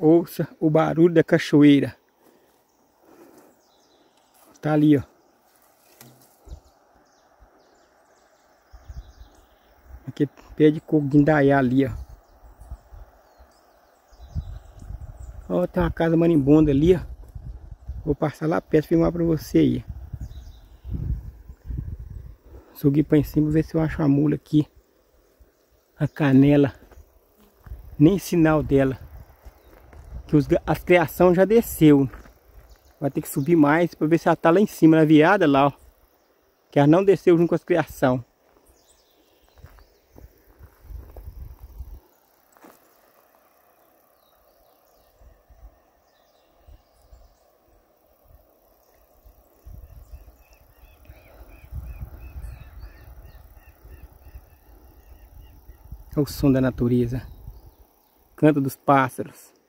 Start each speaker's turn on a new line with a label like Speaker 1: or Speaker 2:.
Speaker 1: Ouça o barulho da cachoeira. Tá ali, ó. Aqui pé de coco de indaiá ali, ó. Ó, tem uma casa marimbonda ali, ó. Vou passar lá perto e filmar pra você aí. Subi pra em cima, ver se eu acho a mula aqui. A canela. Nem sinal dela. Que as criação já desceu. Vai ter que subir mais pra ver se ela tá lá em cima, na viada lá, ó. Que ela não desceu junto com as criação. Olha o som da natureza. Canto dos pássaros.